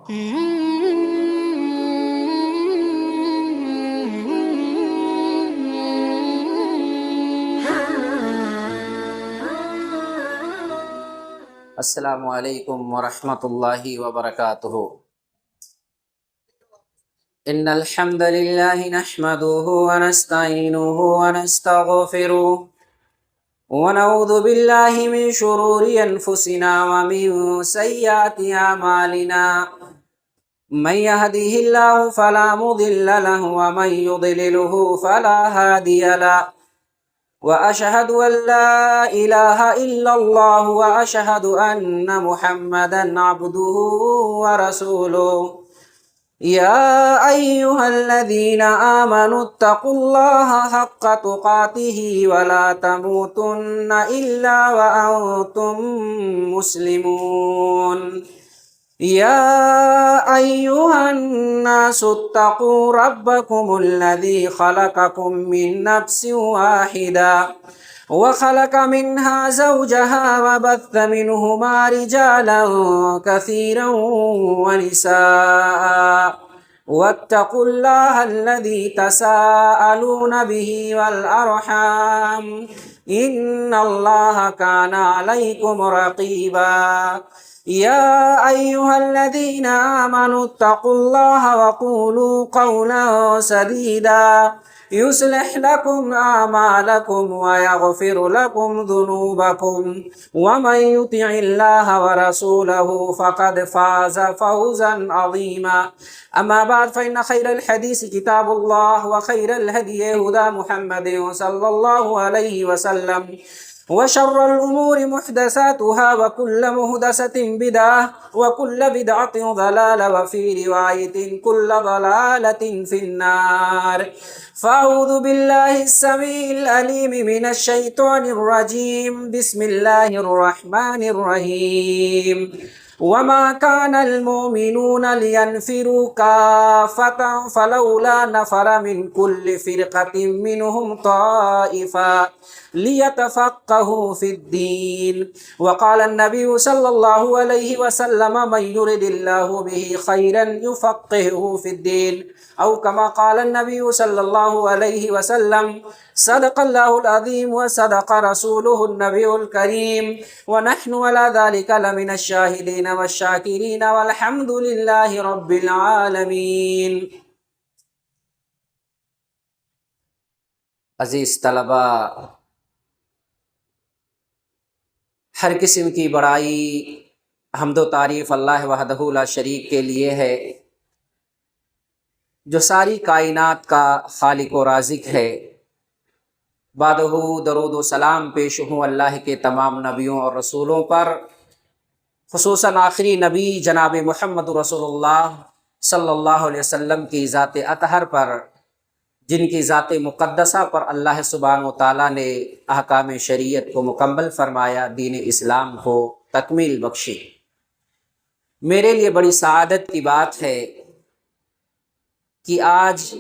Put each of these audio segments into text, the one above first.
السلام علیکم ورحمۃ اللہ وبرکاتہ۔ ان الحمد للہ نحمده ونستعینه ونستغفره ونعوذ باللہ من شرور انفسنا ومن سیئات اعمالنا، من يهده الله فلا مضل له ومن يضلله فلا هادي له، وأشهد أن لا إله إلا الله وأشهد أن محمدا عبده ورسوله. يا أيها الذين آمنوا اتقوا الله حق تقاته ولا تموتن إلا وأنتم مسلمون. يا أيها الناس اتقوا ربكم الذي خلقكم من نفس واحدة وخلق منها زوجها وبث منهما رجالا كثيرا ونساء، واتقوا الله الذي تساءلون به والأرحام إن الله كان عليكم رقيبا. يا أيها الذين آمنوا اتقوا الله وقولوا قولا سديدا يصلح لكم أعمالكم ويغفر لكم ذنوبكم، ومن يطع الله ورسوله فقد فاز فوزا عظيما. أما بعد، فإن خير الحديث كتاب الله وخير الهدي هدى محمد صلى الله عليه وسلم، وشر الأمور محدثاتها وكل محدثة بدعة وكل بدعة ضلالة وفي رواية كل ضلالة في النار. فأعوذ بالله السميع العليم من الشيطان الرجيم. بسم الله الرحمن الرحيم. وما كان المؤمنون لينفروا كافة فلولا نفر من كل فرقة منهم طائفة ليتفقهوا في الدين. وقال النبي صلى الله عليه وسلم من يرد الله به خيرا يفقهه في الدين، أو كما قال النبي صلى الله عليه وسلم. صدق الله العظيم وصدق رسوله النبي الكريم، ونحن على ذلك لمن الشاهدين والشاكرين والحمد لله رب العالمين. عزیز طلبہ، ہر قسم کی بڑائی حمد و تعریف اللہ وحدہ لا شریک کے لیے ہے، جو ساری کائنات کا خالق و رازق ہے۔ بعدہ درود و سلام پیش ہوں اللہ کے تمام نبیوں اور رسولوں پر، خصوصاً آخری نبی جناب محمد رسول اللہ صلی اللہ علیہ وسلم کی ذات اطہر پر، جن کی ذات مقدسہ پر اللہ سبحانہ و تعالیٰ نے احکام شریعت کو مکمل فرمایا، دین اسلام کو تکمیل بخشی۔ میرے لیے بڑی سعادت کی بات ہے کہ آج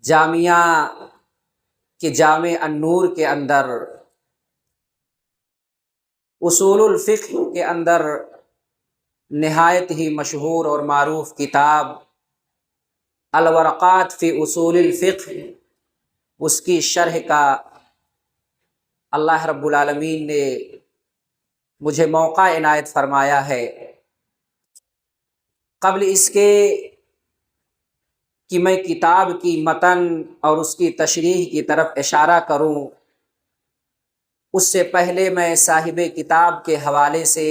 جامعہ کہ جامع النور کے اندر اصول الفقہ کے اندر نہایت ہی مشہور اور معروف کتاب الورقات فی اصول الفقہ، اس کی شرح کا اللہ رب العالمین نے مجھے موقع عنایت فرمایا ہے۔ قبل اس کے کہ میں کتاب کی متن اور اس کی تشریح کی طرف اشارہ کروں، اس سے پہلے میں صاحب کتاب کے حوالے سے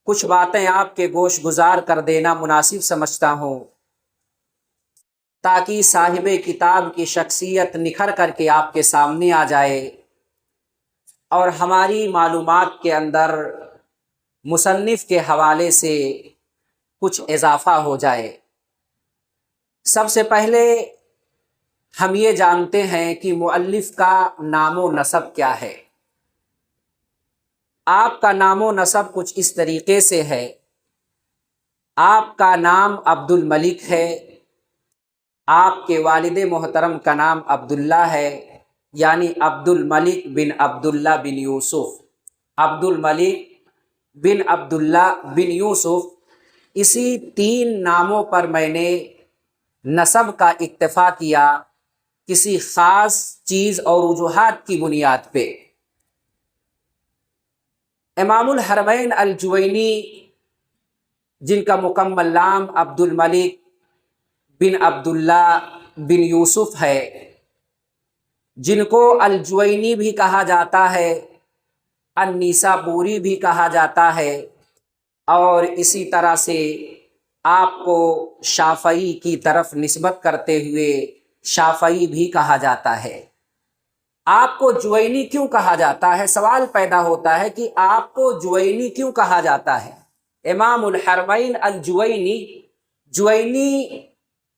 کچھ باتیں آپ کے گوش گزار کر دینا مناسب سمجھتا ہوں، تاکہ صاحب کتاب کی شخصیت نکھر کر کے آپ کے سامنے آ جائے اور ہماری معلومات کے اندر مصنف کے حوالے سے کچھ اضافہ ہو جائے۔ سب سے پہلے ہم یہ جانتے ہیں کہ مؤلف کا نام و نسب کیا ہے۔ آپ کا نام و نسب کچھ اس طریقے سے ہے، آپ کا نام عبد الملک ہے، آپ کے والد محترم کا نام عبداللہ ہے، یعنی عبد الملک بن عبداللہ بن یوسف، عبد الملک بن عبداللہ بن یوسف، اسی 3 ناموں پر میں نے نسب کا اکتفا کیا کسی خاص چیز اور وجوہات کی بنیاد پہ۔ امام الحرمین الجوینی، جن کا مکمل نام عبد الملک بن عبداللہ بن یوسف ہے، جن کو الجوینی بھی کہا جاتا ہے، النیسابوری بھی کہا جاتا ہے، اور اسی طرح سے آپ کو شافعی کی طرف نسبت کرتے ہوئے شافعی بھی کہا جاتا ہے۔ آپ کو جوینی کیوں کہا جاتا ہے؟ سوال پیدا ہوتا ہے کہ آپ کو جوینی کیوں کہا جاتا ہے؟ امام الحرمین الجوینی، جوینی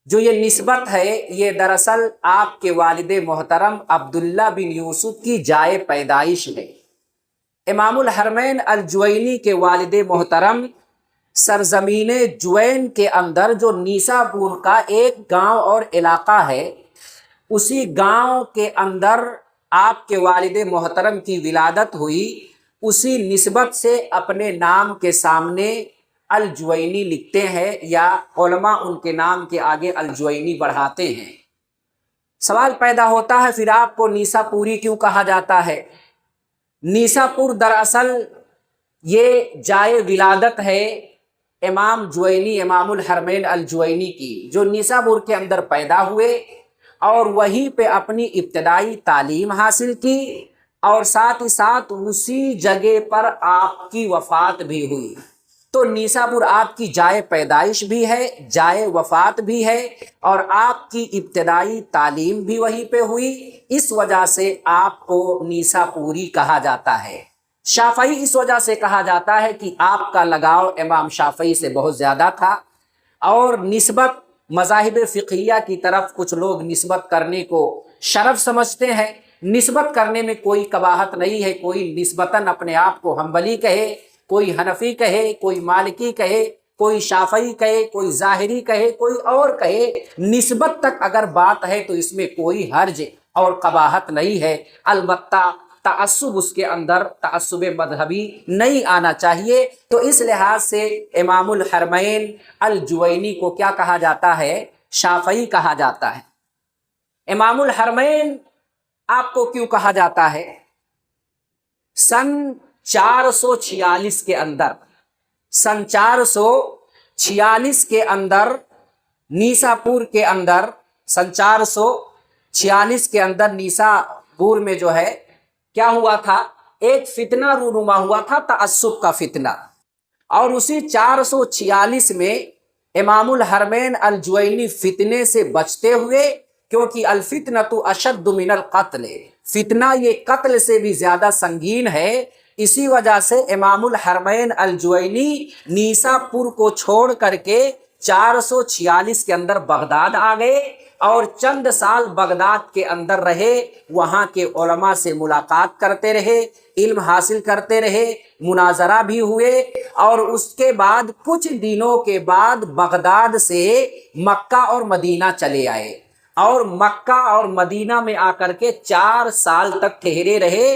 جو یہ نسبت ہے، یہ دراصل آپ کے والد محترم عبداللہ بن یوسف کی جائے پیدائش ہے۔ امام الحرمین الجوینی کے والد محترم سرزمین جوین کے اندر جو نیسابور کا ایک گاؤں اور علاقہ ہے، اسی گاؤں کے اندر آپ کے والد محترم کی ولادت ہوئی۔ اسی نسبت سے اپنے نام کے سامنے الجوینی لکھتے ہیں، یا علماء ان کے نام کے آگے الجوینی بڑھاتے ہیں۔ سوال پیدا ہوتا ہے، پھر آپ کو نیساپوری کیوں کہا جاتا ہے؟ نیساپور دراصل یہ جائے ولادت ہے امام جوینی، امام الحرمین الجوینی کی، جو نیسابور کے اندر پیدا ہوئے اور وہیں پہ اپنی ابتدائی تعلیم حاصل کی، اور ساتھ ہی ساتھ اسی جگہ پر آپ کی وفات بھی ہوئی۔ تو نیسابور آپ کی جائے پیدائش بھی ہے، جائے وفات بھی ہے، اور آپ کی ابتدائی تعلیم بھی وہیں پہ ہوئی، اس وجہ سے آپ کو نیساپوری کہا جاتا ہے۔ شافعی اس وجہ سے کہا جاتا ہے کہ آپ کا لگاؤ امام شافعی سے بہت زیادہ تھا، اور نسبت مذاہب فقہیہ کی طرف کچھ لوگ نسبت کرنے کو شرف سمجھتے ہیں۔ نسبت کرنے میں کوئی قباحت نہیں ہے، کوئی نسبتاً اپنے آپ کو حنبلی کہے، کوئی حنفی کہے، کوئی مالکی کہے، کوئی شافعی کہے، کوئی ظاہری کہے، کوئی اور کہے، نسبت تک اگر بات ہے تو اس میں کوئی حرج اور قباحت نہیں ہے۔ البتہ تعصب اس کے اندر، تعصب مذہبی نہیں آنا چاہیے۔ تو اس لحاظ سے امام الحرمین الجوینی کو کیا کہا جاتا ہے؟ شافعی کہا جاتا ہے۔ امام الحرمین آپ کو کیوں کہا جاتا ہے؟ سن 446 کے اندر، سن 446 کے اندر نیساپور کے اندر، سن 446 کے اندر نیساپور میں جو ہے کیا ہوا تھا؟ ایک فتنہ رونما ہوا تھا، تعصب کا فتنہ، اور اسی 446 میں امام الحرمین الجوینی فتنے سے بچتے ہوئے، کیونکہ الفتنۃ اشد من القتل، فتنہ یہ قتل سے بھی زیادہ سنگین ہے، اسی وجہ سے امام الحرمین الجوینی نیساپور کو چھوڑ کر کے 446 کے اندر بغداد آ گئے، اور چند سال بغداد کے اندر رہے، وہاں کے علماء سے ملاقات کرتے رہے، علم حاصل کرتے رہے، مناظرہ بھی ہوئے، اور اس کے بعد کچھ دنوں کے بعد بغداد سے مکہ اور مدینہ چلے آئے، اور مکہ اور مدینہ میں آ کر کے 4 سال تک ٹھہرے رہے۔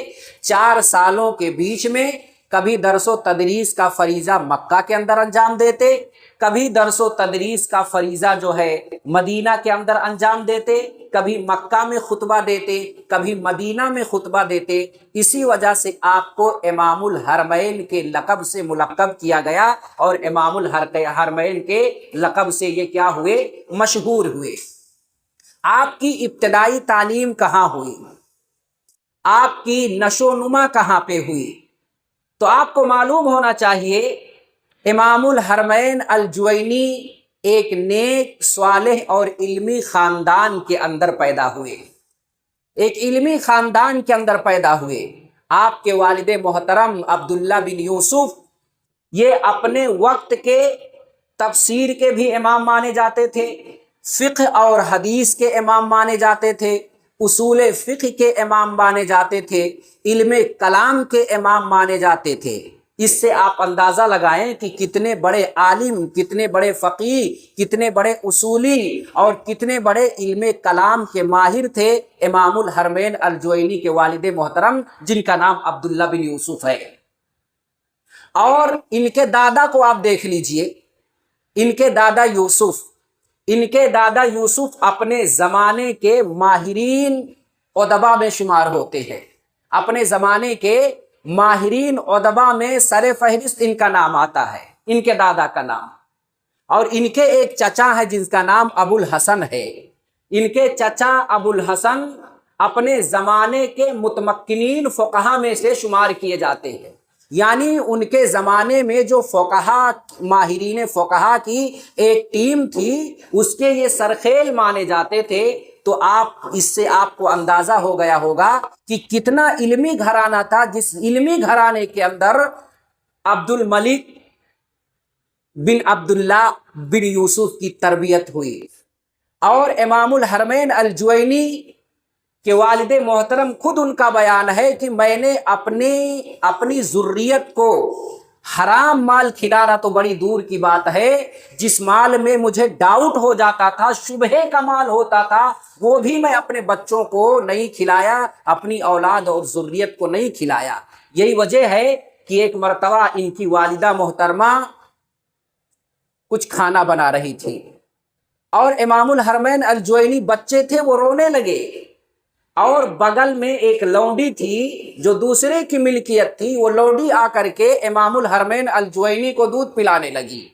4 سالوں کے بیچ میں کبھی درس و تدریس کا فریضہ مکہ کے اندر انجام دیتے، کبھی درس و تدریس کا فریضہ جو ہے مدینہ کے اندر انجام دیتے، کبھی مکہ میں خطبہ دیتے، کبھی مدینہ میں خطبہ دیتے۔ اسی وجہ سے آپ کو امام الحرمین کے لقب سے ملقب کیا گیا، اور امام الحرمین کے لقب سے یہ کیا ہوئے؟ مشہور ہوئے۔ آپ کی ابتدائی تعلیم کہاں ہوئی؟ آپ کی نشو و نما کہاں پہ ہوئی؟ تو آپ کو معلوم ہونا چاہیے امام الحرمین الجوینی ایک نیک، صالح اور علمی خاندان کے اندر پیدا ہوئے، ایک علمی خاندان کے اندر پیدا ہوئے۔ آپ کے والد محترم عبداللہ بن یوسف یہ اپنے وقت کے تفسیر کے بھی امام مانے جاتے تھے، فقہ اور حدیث کے امام مانے جاتے تھے، اصول فقہ کے امام مانے جاتے تھے، علم کلام کے امام مانے جاتے تھے۔ اس سے آپ اندازہ لگائیں کہ کتنے بڑے عالم، کتنے بڑے فقیہ، کتنے بڑے اصولی اور کتنے بڑے علم کلام کے ماہر تھے امام الحرمین الجوینی کے والد محترم، جن کا نام عبداللہ بن یوسف ہے۔ اور ان کے دادا کو آپ دیکھ لیجئے، ان کے دادا یوسف اپنے زمانے کے ماہرین ادبا میں شمار ہوتے ہیں، اپنے زمانے کے ماہرین ادبا میں سر فہرست ان کا نام آتا ہے، ان کے دادا کا نام۔ اور ان کے ایک چچا ہے جن کا نام ابو الحسن ہے، ان کے چچا ابو الحسن اپنے زمانے کے متمکنین فقہا میں سے شمار کیے جاتے ہیں، یعنی ان کے زمانے میں جو فقہا، ماہرین فقہا کی ایک ٹیم تھی، اس کے یہ سرخیل مانے جاتے تھے۔ تو اس سے آپ کو اندازہ ہو گیا ہوگا کہ کتنا علمی گھرانہ تھا، جس علمی گھرانے کے اندر عبد الملک بن عبداللہ بن یوسف کی تربیت ہوئی۔ اور امام الحرمین الجوینی کہ والد محترم خود ان کا بیان ہے کہ میں نے اپنی ذریت کو حرام مال کھلانا تو بڑی دور کی بات ہے، جس مال میں مجھے ڈاؤٹ ہو جاتا تھا، شبہے کا مال ہوتا تھا، وہ بھی میں اپنے بچوں کو نہیں کھلایا، اپنی اولاد اور ذریت کو نہیں کھلایا۔ یہی وجہ ہے کہ ایک مرتبہ ان کی والدہ محترمہ کچھ کھانا بنا رہی تھی اور امام الحرمین الجوینی بچے تھے، وہ رونے لگے، اور بغل میں ایک لونڈی تھی جو دوسرے کی ملکیت تھی، وہ لونڈی آ کر کے امام الحرمین الجوینی کو دودھ پلانے لگی۔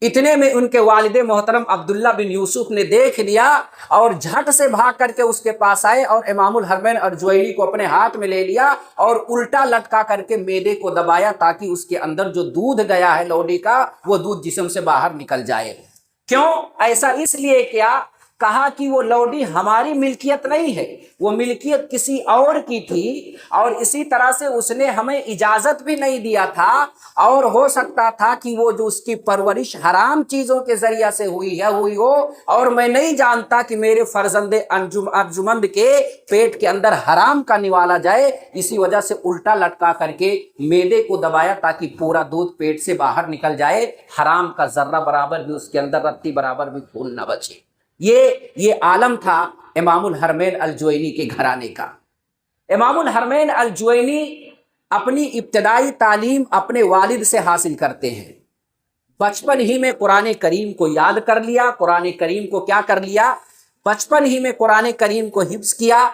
اتنے میں ان کے والد محترم عبداللہ بن یوسف نے دیکھ لیا اور جھٹ سے بھاگ کر کے اس کے پاس آئے اور امام الحرمین الجوینی کو اپنے ہاتھ میں لے لیا اور الٹا لٹکا کر کے معدے کو دبایا تاکہ اس کے اندر جو دودھ گیا ہے لونڈی کا، وہ دودھ جسم سے باہر نکل جائے۔ کیوں ایسا؟ اس لیے کیا کہا کہ وہ لونڈی ہماری ملکیت نہیں ہے، وہ ملکیت کسی اور کی تھی، اور اسی طرح سے اس نے ہمیں اجازت بھی نہیں دیا تھا، اور ہو سکتا تھا کہ وہ جو اس کی پرورش حرام چیزوں کے ذریعہ سے ہوئی ہو، اور میں نہیں جانتا کہ میرے فرزند ارجمند کے پیٹ کے اندر حرام کا نوالا جائے، اسی وجہ سے الٹا لٹکا کر کے معدے کو دبایا تاکہ پورا دودھ پیٹ سے باہر نکل جائے، حرام کا ذرہ برابر بھی اس کے اندر، رتی برابر بھی پھول نہ بچے۔ یہ عالم تھا امام الحرمین الجوینی کے گھرانے کا۔ امام الحرمین الجوینی اپنی ابتدائی تعلیم اپنے والد سے حاصل کرتے ہیں۔ بچپن ہی میں قرآن کریم کو یاد کر لیا، قرآن کریم کو کیا کر لیا؟ بچپن ہی میں قرآن کریم کو حفظ کیا،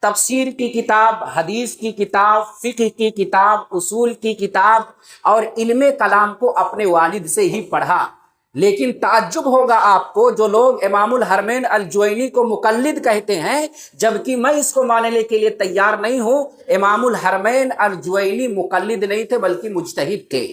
تفسیر کی کتاب، حدیث کی کتاب، فقہ کی کتاب، اصول کی کتاب اور علم کلام کو اپنے والد سے ہی پڑھا۔ لیکن تعجب ہوگا آپ کو، جو لوگ امام الحرمین الجوینی کو مقلد کہتے ہیں، جبکہ میں اس کو ماننے کے لیے تیار نہیں ہوں، امام الحرمین الجوینی مقلد نہیں تھے بلکہ مجتہد تھے۔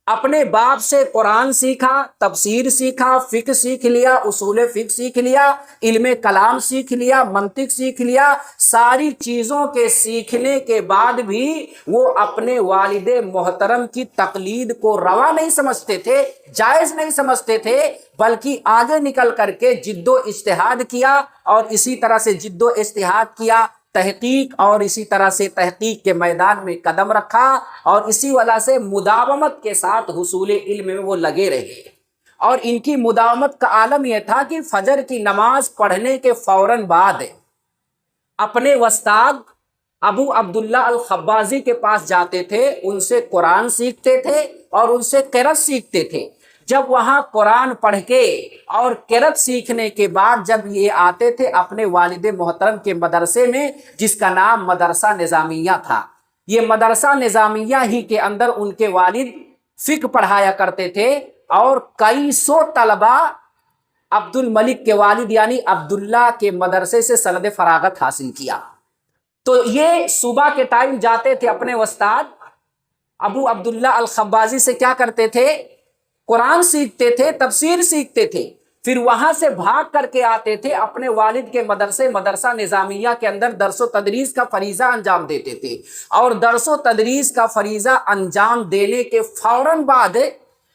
اپنے باپ سے قرآن سیکھا، تفسیر سیکھا، فقہ سیکھ لیا، اصول فقہ سیکھ لیا، علم کلام سیکھ لیا، منطق سیکھ لیا، ساری چیزوں کے سیکھنے کے بعد بھی وہ اپنے والد محترم کی تقلید کو روا نہیں سمجھتے تھے، جائز نہیں سمجھتے تھے، بلکہ آگے نکل کر کے جد و اجتہاد کیا، اور اسی طرح سے جد و اجتہاد کیا، تحقیق، اور اسی طرح سے تحقیق کے میدان میں قدم رکھا، اور اسی وجہ سے مداومت کے ساتھ حصول علم میں وہ لگے رہے۔ اور ان کی مداومت کا عالم یہ تھا کہ فجر کی نماز پڑھنے کے فوراً بعد اپنے استاد ابو عبداللہ الخبازی کے پاس جاتے تھے، ان سے قرآن سیکھتے تھے اور ان سے قرأت سیکھتے تھے۔ جب وہاں قرآن پڑھ کے اور قرأت سیکھنے کے بعد جب یہ آتے تھے اپنے والد محترم کے مدرسے میں، جس کا نام مدرسہ نظامیہ تھا، یہ مدرسہ نظامیہ ہی کے اندر ان کے والد فقہ پڑھایا کرتے تھے، اور کئی سو طلبہ عبد الملک کے والد یعنی عبداللہ کے مدرسے سے سند فراغت حاصل کیا۔ تو یہ صبح کے ٹائم جاتے تھے اپنے استاد ابو عبداللہ الخبازی سے، کیا کرتے تھے؟ قرآن سیکھتے تھے، تفسیر سیکھتے تھے، پھر وہاں سے بھاگ کر کے آتے تھے اپنے والد کے مدرسے مدرسہ نظامیہ کے اندر درس و تدریس کا فریضہ انجام دیتے تھے، اور درس و تدریس کا فریضہ انجام دینے کے فوراً بعد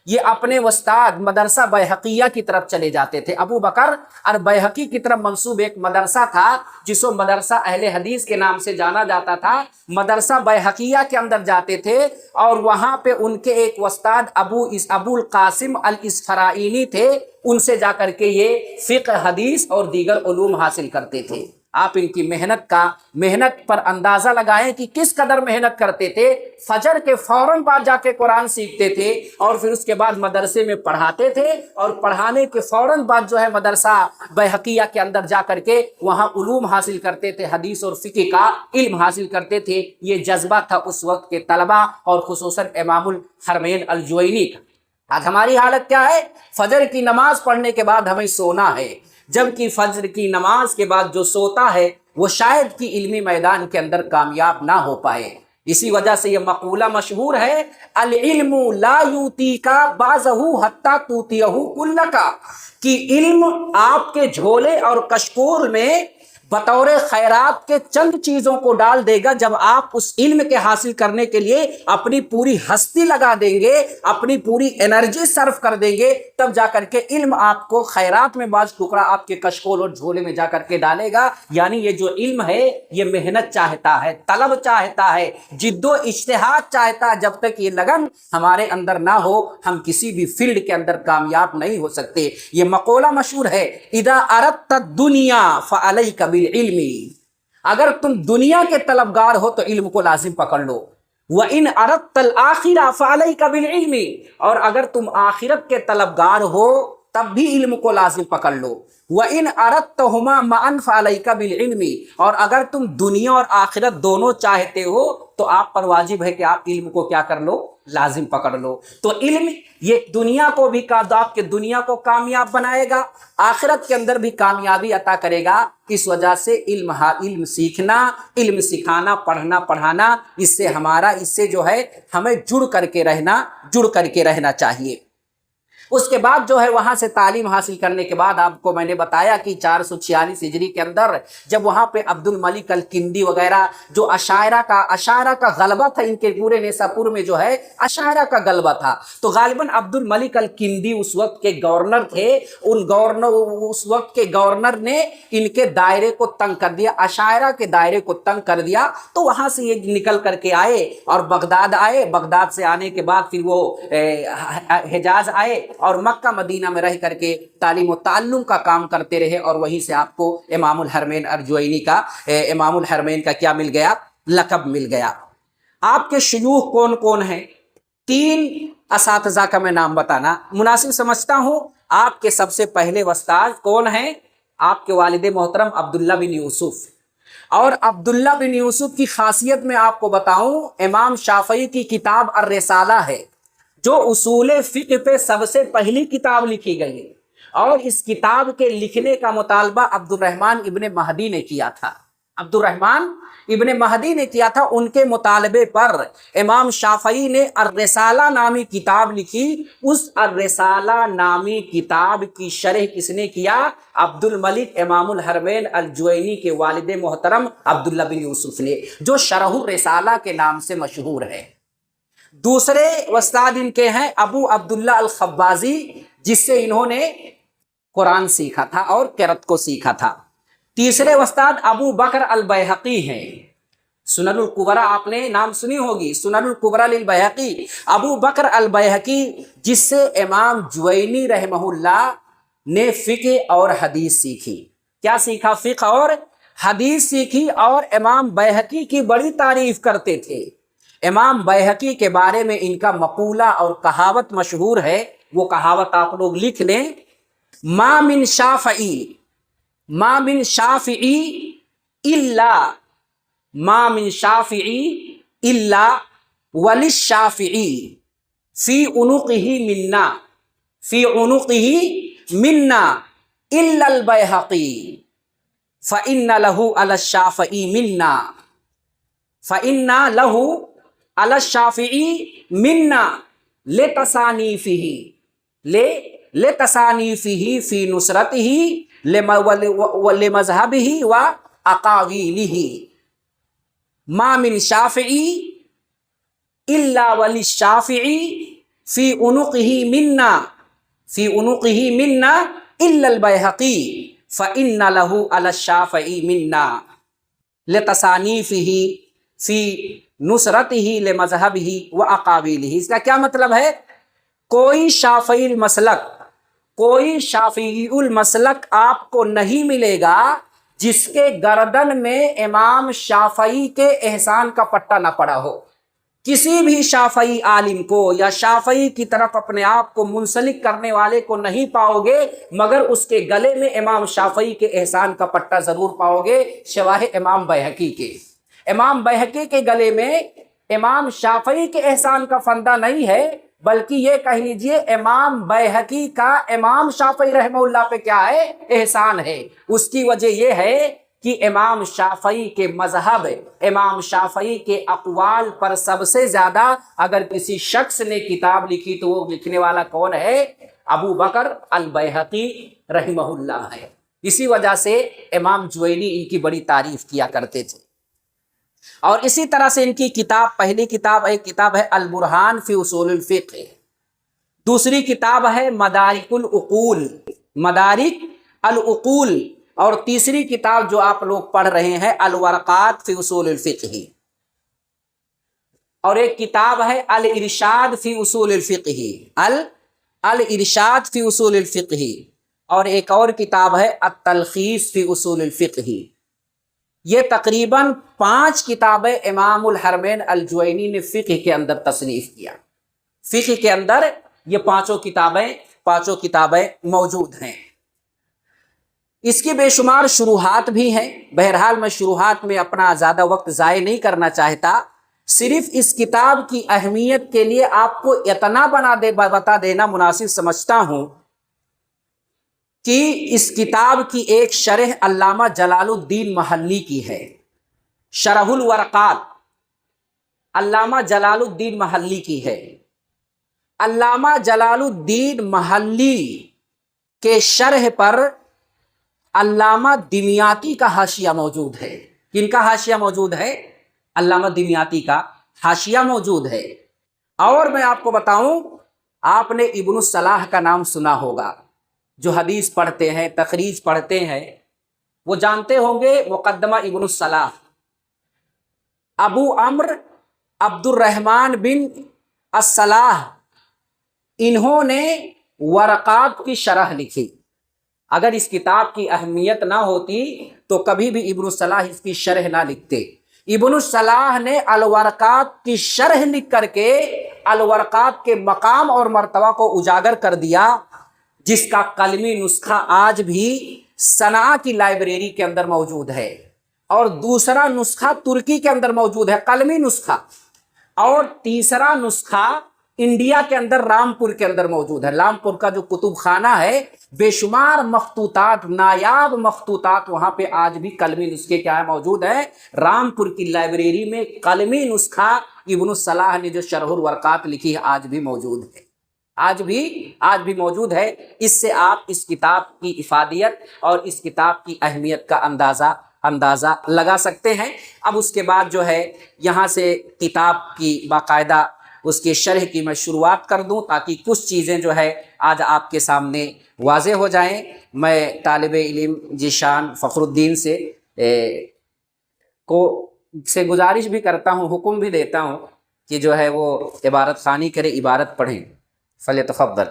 یہ اپنے استاد مدرسہ بیہقیہ کی طرف چلے جاتے تھے۔ ابو بکر البیہقی کی طرف منسوب ایک مدرسہ تھا جس کو مدرسہ اہل حدیث کے نام سے جانا جاتا تھا، مدرسہ بیہقیہ کے اندر جاتے تھے، اور وہاں پہ ان کے ایک استاد ابو القاسم الاسفرائینی تھے، ان سے جا کر کے یہ فقہ، حدیث اور دیگر علوم حاصل کرتے تھے۔ آپ ان کی محنت پر اندازہ لگائیں کہ کس قدر محنت کرتے تھے۔ فجر کے فوراً بعد جا کے قرآن سیکھتے تھے اور پھر اس کے بعد مدرسے میں پڑھاتے تھے، اور پڑھانے کے فوراً بعد جو ہے مدرسہ بیہقیہ کے اندر جا کر کے وہاں علوم حاصل کرتے تھے، حدیث اور فقہ کا علم حاصل کرتے تھے۔ یہ جذبہ تھا اس وقت کے طلبہ اور خصوصاً امام الحرمین الجوینی کا۔ آج ہماری حالت کیا ہے؟ فجر کی نماز پڑھنے کے بعد ہمیں سونا ہے، جبکہ فجر کی نماز کے بعد جو سوتا ہے وہ شاید کہ علمی میدان کے اندر کامیاب نہ ہو پائے۔ اسی وجہ سے یہ مقولہ مشہور ہے، العلم لا یوتیک بعضہ حتی توتیہ کلک، کہ علم آپ کے جھولے اور کشکول میں بطور خیرات کے چند چیزوں کو ڈال دے گا جب آپ اس علم کے حاصل کرنے کے لیے اپنی پوری ہستی لگا دیں گے، اپنی پوری انرجی صرف کر دیں گے، تب جا کر کے علم آپ کو خیرات میں بعض ٹکڑا آپ کے کشکول اور جھولے میں جا کر کے ڈالے گا۔ یعنی یہ جو علم ہے یہ محنت چاہتا ہے، طلب چاہتا ہے، جد و اجتہاد چاہتا ہے۔ جب تک یہ لگن ہمارے اندر نہ ہو ہم کسی بھی فیلڈ کے اندر کامیاب نہیں ہو سکتے۔ یہ مقولہ مشہور ہے، اذا اردت الدنیا فعلیک بالعلم، اگر تم دنیا کے طلبگار ہو تو علم کو لازم پکڑ لو۔ وَإِنْ أَرَدْتَ الْآخِرَةَ فَعَلَيْكَ بِالْعِلْمِ، اور اگر تم آخرت کے طلبگار ہو تب بھی علم کو لازم پکڑ لو۔ وَإِنْ أَرَدْتَهُمَا مَعًا فَعَلَيْكَ بِالْعِلْمِ، اور اگر تم دنیا اور آخرت دونوں چاہتے ہو تو آپ پر واجب ہے کہ آپ علم کو کیا کر لو؟ لازم پکڑ لو۔ تو علم یہ دنیا کو بھی آپ کے دنیا کو کامیاب بنائے گا، آخرت کے اندر بھی کامیابی عطا کرے گا۔ اس وجہ سے علم سیکھنا، علم سکھانا، پڑھنا پڑھانا، اس سے جو ہے ہمیں جڑ کر کے رہنا چاہیے۔ اس کے بعد جو ہے وہاں سے تعلیم حاصل کرنے کے بعد آپ کو میں نے بتایا کہ 446 ہجری کے اندر جب وہاں پہ عبد الملک الکندی وغیرہ جو اشاعرہ کا غلبہ تھا، ان کے پورے نیساپور میں جو ہے اشاعرہ کا غلبہ تھا، تو غالباً عبد الملک الکندی اس وقت کے گورنر تھے۔ اس وقت کے گورنر نے ان کے دائرے کو تنگ کر دیا، اشاعرہ کے دائرے کو تنگ کر دیا، تو وہاں سے یہ نکل کر کے آئے اور بغداد آئے۔ بغداد سے آنے کے بعد پھر وہ حجاز آئے اور مکہ مدینہ میں رہ کر کے تعلیم و تعلم کا کام کرتے رہے، اور وہیں سے آپ کو امام الحرمین کا کیا مل گیا؟ لقب مل گیا۔ آپ کے شیوخ کون کون ہیں؟ 3 اساتذہ کا میں نام بتانا مناسب سمجھتا ہوں۔ آپ کے سب سے پہلے استاد کون ہیں؟ آپ کے والد محترم عبداللہ بن یوسف۔ اور عبداللہ بن یوسف کی خاصیت میں آپ کو بتاؤں، امام شافعی کی کتاب الرسالہ ہے جو اصول فقہ پہ سب سے پہلی کتاب لکھی گئی ہے، اور اس کتاب کے لکھنے کا مطالبہ عبد الرحمن ابن مہدی نے کیا تھا۔ ان کے مطالبے پر امام شافعی نے الرسالہ نامی کتاب لکھی۔ اس الرسالہ نامی کتاب کی شرح کس نے کیا؟ عبد الملک امام الحرمین الجوینی کے والد محترم عبداللہ بن یوسف نے، جو شرح الرسالہ کے نام سے مشہور ہے۔ دوسرے استاد ان کے ہیں ابو عبداللہ الخبازی، جس سے انہوں نے قرآن سیکھا تھا اور قرأت کو سیکھا تھا۔ تیسرے استاد ابو بکر البیہقی ہیں، سنن الکبریٰ آپ نے نام سنی ہوگی، سنن الکبریٰ للبیہقی، ابو بکر البیہقی، جس سے امام جوینی رحمہ اللہ نے فقہ اور حدیث سیکھی۔ کیا سیکھا؟ فقہ اور حدیث سیکھی، اور امام بیہقی کی بڑی تعریف کرتے تھے۔ امام بیہقی کے بارے میں ان کا مقولہ اور کہاوت مشہور ہے، وہ کہاوت آپ لوگ لکھ لیں، ما من شافعی الا وللشافعی فی عنقہ منا الا البیہقی فإن له علی الشافعی منا علی الشافعی منا لتصانیفہ فی نصرتہ لمذہبہ و اقاویلہ، ما من شافعی الا وللشافعی فی عنقہ منا الا البیہقی فإن له علی الشافعی منا لتصانیفہ فی نصرتہ لمذہبہ و اقاویلہ۔ اس کا کیا مطلب ہے؟ کوئی شافعی المسلک آپ کو نہیں ملے گا جس کے گردن میں امام شافعی کے احسان کا پٹا نہ پڑا ہو۔ کسی بھی شافعی عالم کو یا شافعی کی طرف اپنے آپ کو منسلک کرنے والے کو نہیں پاؤ گے مگر اس کے گلے میں امام شافعی کے احسان کا پٹا ضرور پاؤ گے، سوائے امام بیہقی کے۔ امام بیہقی کے گلے میں امام شافعی کے احسان کا فندہ نہیں ہے، بلکہ یہ کہہ لیجئے امام بیہقی کا امام شافعی رحمہ اللہ پہ کیا ہے؟ احسان ہے۔ اس کی وجہ یہ ہے کہ امام شافعی کے مذہب، امام شافعی کے اقوال پر سب سے زیادہ اگر کسی شخص نے کتاب لکھی تو وہ لکھنے والا کون ہے؟ ابو بکر البیہقی رحمہ اللہ ہے۔ اسی وجہ سے امام جوینی ان کی بڑی تعریف کیا کرتے تھے۔ اور اسی طرح سے ان کی کتاب، پہلی کتاب ہے البرہان فی اصول الفقہ، دوسری کتاب ہے مدارک العقول، مدارک العقول، اور تیسری کتاب جو آپ لوگ پڑھ رہے ہیں الورقات فی اصول الفقہ، اور ایک کتاب ہے الارشاد فی اصول الفقہ، الارشاد فی اصول الفقہ، اور ایک اور کتاب ہے التلخیص فی اصول الفقہ۔ یہ تقریباً 5 کتابیں امام الحرمین الجوینی نے فقہ کے اندر تصنیف کیا۔ فقہ کے اندر یہ پانچوں کتابیں موجود ہیں۔ اس کی بے شمار شروحات بھی ہیں، بہرحال میں شروحات میں اپنا زیادہ وقت ضائع نہیں کرنا چاہتا، صرف اس کتاب کی اہمیت کے لیے آپ کو اتنا بتا دینا مناسب سمجھتا ہوں کہ اس کتاب کی ایک شرح علامہ جلال الدین محلی کی ہے، شرح الورقات علامہ جلال الدین محلی کی ہے۔ علامہ جلال الدین محلی کے شرح پر علامہ دمیاطی کا حاشیہ موجود ہے۔ کن کا حاشیہ موجود ہے؟ علامہ دمیاطی کا حاشیہ موجود ہے۔ اور میں آپ کو بتاؤں، آپ نے ابن الصلاح کا نام سنا ہوگا، جو حدیث پڑھتے ہیں، تخریج پڑھتے ہیں، وہ جانتے ہوں گے مقدمہ ابن الصلاح۔ ابو عمرو عبد الرحمن بن الصلاح، انہوں نے ورقات کی شرح لکھی۔ اگر اس کتاب کی اہمیت نہ ہوتی تو کبھی بھی ابن الصلاح اس کی شرح نہ لکھتے۔ ابن الصلاح نے الورقات کی شرح لکھ کر کے الورقات کے مقام اور مرتبہ کو اجاگر کر دیا، جس کا قلمی نسخہ آج بھی صنعاء کی لائبریری کے اندر موجود ہے، اور دوسرا نسخہ ترکی کے اندر موجود ہے، قلمی نسخہ، اور تیسرا نسخہ انڈیا کے اندر رامپور کے اندر موجود ہے۔ رامپور کا جو کتب خانہ ہے، بے شمار مخطوطات، نایاب مخطوطات وہاں پہ آج بھی قلمی نسخے کیا ہے موجود ہے۔ رامپور کی لائبریری میں قلمی نسخہ ابن الصلاح نے جو شرح الورقات لکھی ہے آج بھی موجود ہے، آج بھی موجود ہے۔ اس سے آپ اس کتاب کی افادیت اور اس کتاب کی اہمیت کا اندازہ لگا سکتے ہیں۔ اب اس کے بعد جو ہے یہاں سے کتاب کی باقاعدہ اس کے شرح کی میں شروعات کر دوں، تاکہ کچھ چیزیں جو ہے آج آپ کے سامنے واضح ہو جائیں۔ میں طالب علم ذیشان فخر الدین سے گزارش بھی کرتا ہوں، حکم بھی دیتا ہوں کہ جو ہے وہ عبارت خوانی کرے، عبارت پڑھیں۔ فلیتفضل۔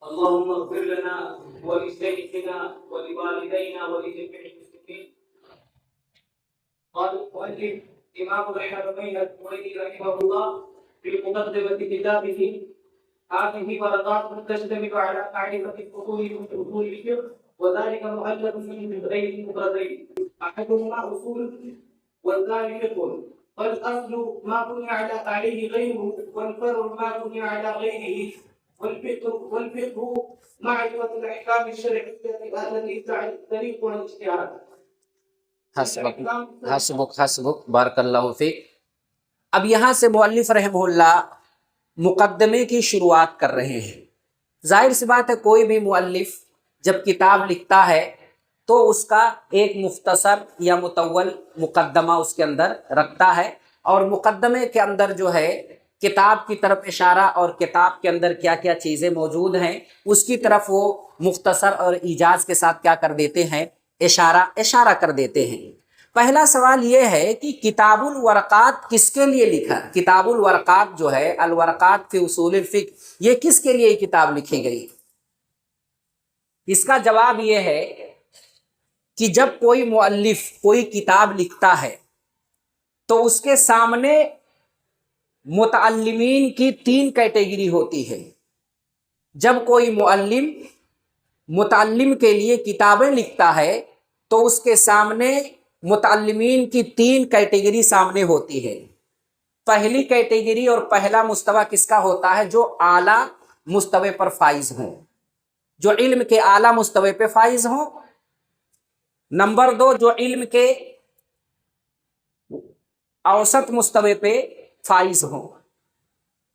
اللهم اغفر لنا ولشيخنا ولوالدينا ولجميع المسلمين. قال المؤلف امام الحرمين الجويني رحمه الله في مقدمه كتابه هذه ورقات تشتمل على معرفه الاصول من اصول الفقه، وذلك مؤلف من غير مفردين، احدهما اصول والثاني فقه، فالاصل ما بني عليه غيره، والفرع ما بني على غيره، والفقه معرفة الأحكام الشرعية التي تليق الاجتهاد. حسبک بارک اللہ فیک۔ اب یہاں سے مؤلف رحمہ اللہ مقدمے کی شروعات کر رہے ہیں۔ ظاہر سی بات ہے، کوئی بھی مؤلف جب کتاب لکھتا ہے تو اس کا ایک مختصر یا مطول مقدمہ اس کے اندر رکھتا ہے، اور مقدمے کے اندر جو ہے کتاب کی طرف اشارہ، اور کتاب کے اندر کیا کیا چیزیں موجود ہیں اس کی طرف وہ مختصر اور ایجاز کے ساتھ کیا کر دیتے ہیں، اشارہ کر دیتے ہیں۔ پہلا سوال یہ ہے کہ کتاب الورقات کس کے لیے لکھا؟ کتاب الورقات جو ہے، الورقات فی اصول الفقہ، یہ کس کے لیے یہ کتاب لکھی گئی؟ اس کا جواب یہ ہے کہ جب کوئی مؤلف کوئی کتاب لکھتا ہے تو اس کے سامنے متعلمین کی 3 کیٹیگری ہوتی ہے۔ جب کوئی معلم متعلم کے لیے کتابیں لکھتا ہے تو اس کے سامنے متعلمین کی 3 کیٹیگری سامنے ہوتی ہے۔ پہلی کیٹیگری اور پہلا مستوی کس کا ہوتا ہے؟ جو اعلیٰ مستوی پر فائز ہوں، جو علم کے اعلیٰ مستوی پہ فائز ہوں۔ نمبر 2، جو علم کے اوسط مستوی پہ فائز ہوں،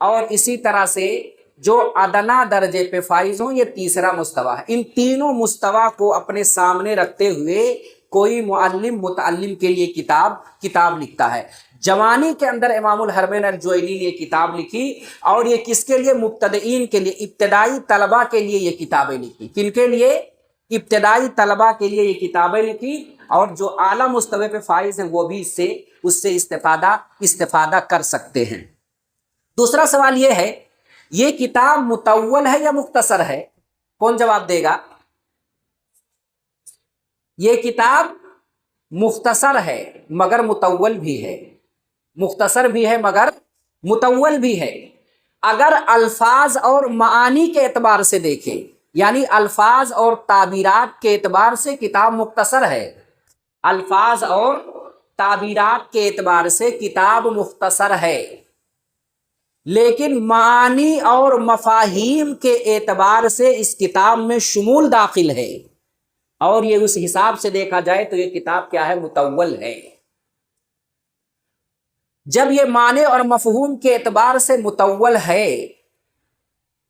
اور اسی طرح سے جو ادنا درجے پہ فائز ہوں، یہ تیسرا مستوی ہے۔ ان تینوں مستوی کو اپنے سامنے رکھتے ہوئے کوئی معلم متعلم کے لیے کتاب لکھتا ہے۔ جوانی کے اندر امام الحرمین الجوینی نے یہ کتاب لکھی، اور یہ کس کے لیے؟ مبتدئین کے لیے، ابتدائی طلباء کے لیے یہ کتابیں لکھی۔ کن کے لیے؟ ابتدائی طلباء کے لیے یہ کتابیں لکھی، اور جو اعلیٰ مستوی پہ فائز ہیں وہ بھی اس سے استفادہ کر سکتے ہیں۔ دوسرا سوال یہ ہے، یہ کتاب مطول ہے یا مختصر ہے؟ کون جواب دے گا؟ یہ کتاب مختصر ہے مگر مطول بھی ہے، مختصر بھی ہے مگر مطول بھی ہے۔ اگر الفاظ اور معانی کے اعتبار سے دیکھیں، یعنی الفاظ اور تعبیرات کے اعتبار سے کتاب مختصر ہے، الفاظ اور تعبیرات کے اعتبار سے کتاب مختصر ہے، لیکن معانی اور مفاہیم کے اعتبار سے اس کتاب میں شمول داخل ہے، اور یہ اس حساب سے دیکھا جائے تو یہ کتاب کیا ہے؟ مطول ہے۔ جب یہ معنی اور مفہوم کے اعتبار سے مطول ہے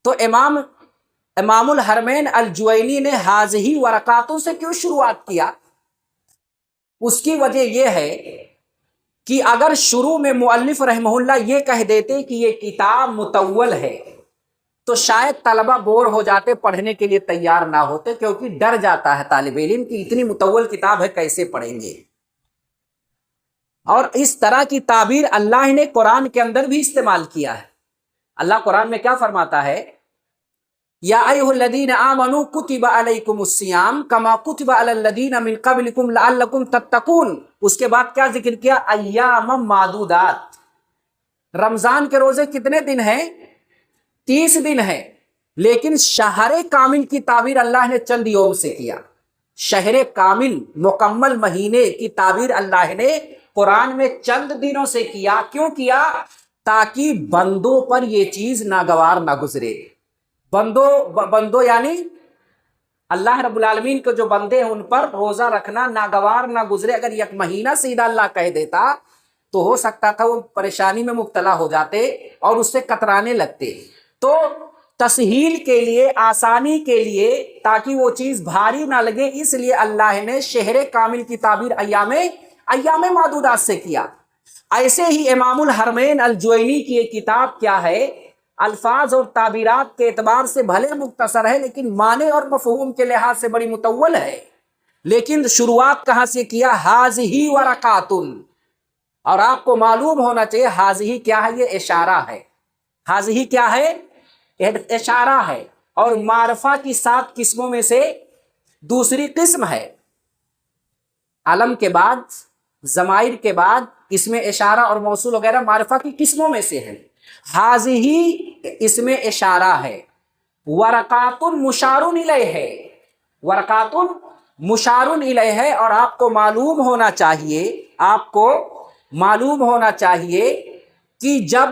تو امام الحرمین الجوینی نے حاضی ورقاتوں سے کیوں شروعات کیا؟ اس کی وجہ یہ ہے کہ اگر شروع میں مؤلف رحمہ اللہ یہ کہہ دیتے کہ یہ کتاب مطول ہے تو شاید طلبہ بور ہو جاتے، پڑھنے کے لیے تیار نہ ہوتے، کیونکہ ڈر جاتا ہے طالب علم کہ اتنی مطول کتاب ہے کیسے پڑھیں گے۔ اور اس طرح کی تعبیر اللہ نے قرآن کے اندر بھی استعمال کیا ہے۔ اللہ قرآن میں کیا فرماتا ہے؟ یا ایھا الذین آمنوا کتب علیکم الصیام کما کتب علی الذین من قبلکم لعلکم تتقون۔ اس کے بعد کیا ذکر کیا؟ ایام معدودات۔ رمضان کے روزے کتنے دن ہیں؟ 30 دن ہیں، لیکن شہر کامل کی تعبیر اللہ نے چند یوم سے کیا۔ شہر کامل، مکمل مہینے کی تعبیر اللہ نے قرآن میں چند دنوں سے کیا۔ کیوں کیا؟ تاکہ بندوں پر یہ چیز ناگوار نہ گزرے۔ بندوں یعنی اللہ رب العالمین کے جو بندے ہیں ان پر روزہ رکھنا ناگوار نہ گزرے۔ اگر 1 مہینہ سیدھا اللہ کہہ دیتا تو ہو سکتا تھا وہ پریشانی میں مبتلا ہو جاتے اور اس سے کترانے لگتے۔ تو تسہیل کے لیے، آسانی کے لیے، تاکہ وہ چیز بھاری نہ لگے، اس لیے اللہ نے شہر کامل کی تعبیر ایام معدودات سے کیا۔ ایسے ہی امام الحرمین الجوینی کی یہ کتاب کیا ہے؟ الفاظ اور تعبیرات کے اعتبار سے بھلے مختصر ہے، لیکن معنی اور مفہوم کے لحاظ سے بڑی مطول ہے۔ لیکن شروعات کہاں سے کیا؟ حاضی ورقات۔ اور آپ کو معلوم ہونا چاہیے حاضی کیا ہے؟ یہ اشارہ ہے۔ حاضی کیا ہے؟ اشارہ ہے، اور معرفہ کی 7 قسموں میں سے دوسری قسم ہے۔ علم کے بعد، ضمائر کے بعد اس میں اشارہ اور موصول وغیرہ معرفہ کی قسموں میں سے ہے۔ حاضی اس میں اشارہ ہے۔ ورقات مشار الیہ ہے، ورقات مشار الیہ ہے، اور آپ کو معلوم ہونا چاہیے کہ جب